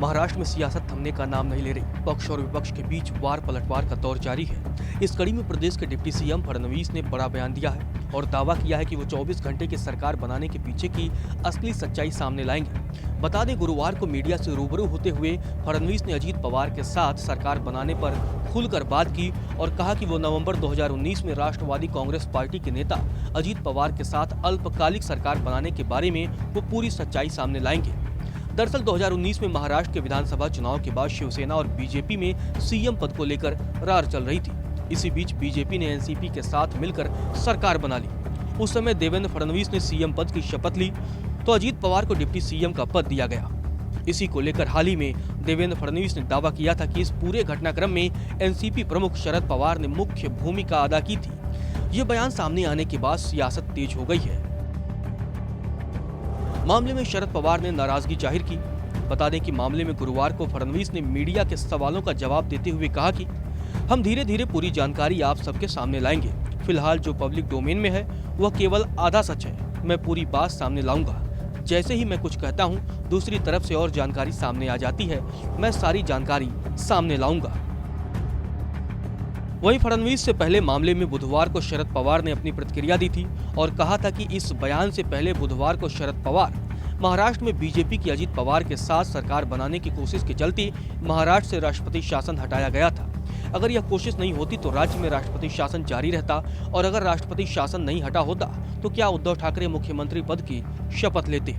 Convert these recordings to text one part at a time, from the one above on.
महाराष्ट्र में सियासत थमने का नाम नहीं ले रही। पक्ष और विपक्ष के बीच वार पलटवार का दौर जारी है। इस कड़ी में प्रदेश के डिप्टी सीएम फडणवीस ने बड़ा बयान दिया है और दावा किया है कि वो 24 घंटे की सरकार बनाने के पीछे की असली सच्चाई सामने लाएंगे। बता दें, गुरुवार को मीडिया से रूबरू होते हुए फडणवीस ने अजीत पवार के साथ सरकार बनाने पर खुलकर बात की और कहा कि वो नवंबर 2019 में राष्ट्रवादी कांग्रेस पार्टी के नेता अजीत पवार के साथ अल्पकालिक सरकार बनाने के बारे में वो पूरी सच्चाई सामने लाएंगे। दरअसल 2019 में महाराष्ट्र के विधानसभा चुनाव के बाद शिवसेना और बीजेपी में सीएम पद को लेकर रार चल रही थी। इसी बीच बीजेपी ने एनसीपी के साथ मिलकर सरकार बना ली। उस समय देवेंद्र फडणवीस ने सीएम पद की शपथ ली तो अजीत पवार को डिप्टी सीएम का पद दिया गया। इसी को लेकर हाल ही में देवेंद्र फडणवीस ने दावा किया था कि इस पूरे घटनाक्रम में एनसीपी प्रमुख शरद पवार ने मुख्य भूमिका अदा की थी। ये बयान सामने आने के बाद सियासत तेज हो गई है। मामले में शरद पवार ने नाराजगी जाहिर की। बता दें कि मामले में गुरुवार को फडणवीस ने मीडिया के सवालों का जवाब देते हुए कहा कि हम धीरे धीरे पूरी जानकारी आप सबके सामने लाएंगे। फिलहाल जो पब्लिक डोमेन में है वह केवल आधा सच है। मैं पूरी बात सामने लाऊंगा। जैसे ही मैं कुछ कहता हूं, दूसरी तरफ से और जानकारी सामने आ जाती है। मैं सारी जानकारी सामने लाऊंगा। वहीं फडणवीस से पहले मामले में बुधवार को शरद पवार ने अपनी प्रतिक्रिया दी थी और कहा था कि इस बयान से पहले बुधवार को शरद पवार महाराष्ट्र में बीजेपी की अजीत पवार के साथ सरकार बनाने की कोशिश के चलते महाराष्ट्र से राष्ट्रपति शासन हटाया गया था। अगर यह कोशिश नहीं होती तो राज्य में राष्ट्रपति शासन जारी रहता और अगर राष्ट्रपति शासन नहीं हटा होता तो क्या उद्धव ठाकरे मुख्यमंत्री पद की शपथ लेते।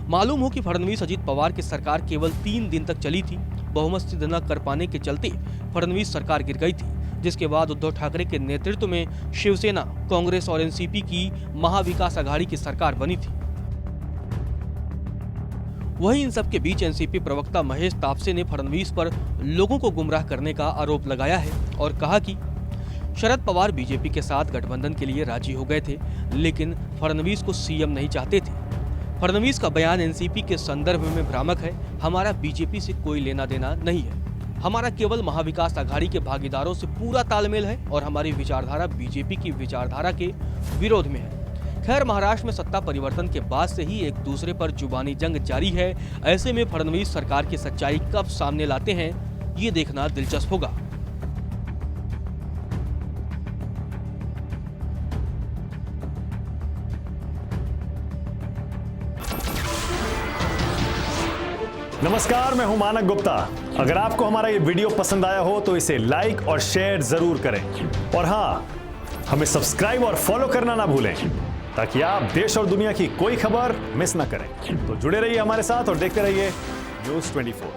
मालूम हो कि फडणवीस अजीत पवार की सरकार केवल 3 दिन तक चली थी। बहुमत सिद्ध न कर पाने के चलते फडणवीस सरकार गिर गई थी, जिसके बाद उद्धव ठाकरे के नेतृत्व में शिवसेना, कांग्रेस और एनसीपी की महाविकास आघाड़ी की सरकार बनी थी। वहीं इन सब के बीच एनसीपी प्रवक्ता महेश तापसे ने फडणवीस पर लोगों को गुमराह करने का आरोप लगाया है और कहा कि शरद पवार बीजेपी के साथ गठबंधन के लिए राजी हो गए थे, लेकिन फडणवीस को सीएम नहीं चाहते थे। फडणवीस का बयान एनसीपी के संदर्भ में भ्रामक है। हमारा बीजेपी से कोई लेना देना नहीं है। हमारा केवल महाविकास आघाड़ी के भागीदारों से पूरा तालमेल है और हमारी विचारधारा बीजेपी की विचारधारा के विरोध में है। खैर, महाराष्ट्र में सत्ता परिवर्तन के बाद से ही एक दूसरे पर जुबानी जंग जारी है। ऐसे में फडणवीस सरकार की सच्चाई कब सामने लाते हैं, ये देखना दिलचस्प होगा। नमस्कार, मैं हूं मानक गुप्ता। अगर आपको हमारा ये वीडियो पसंद आया हो तो इसे लाइक और शेयर जरूर करें और हाँ, हमें सब्सक्राइब और फॉलो करना ना भूलें ताकि आप देश और दुनिया की कोई खबर मिस ना करें। तो जुड़े रहिए हमारे साथ और देखते रहिए News 24।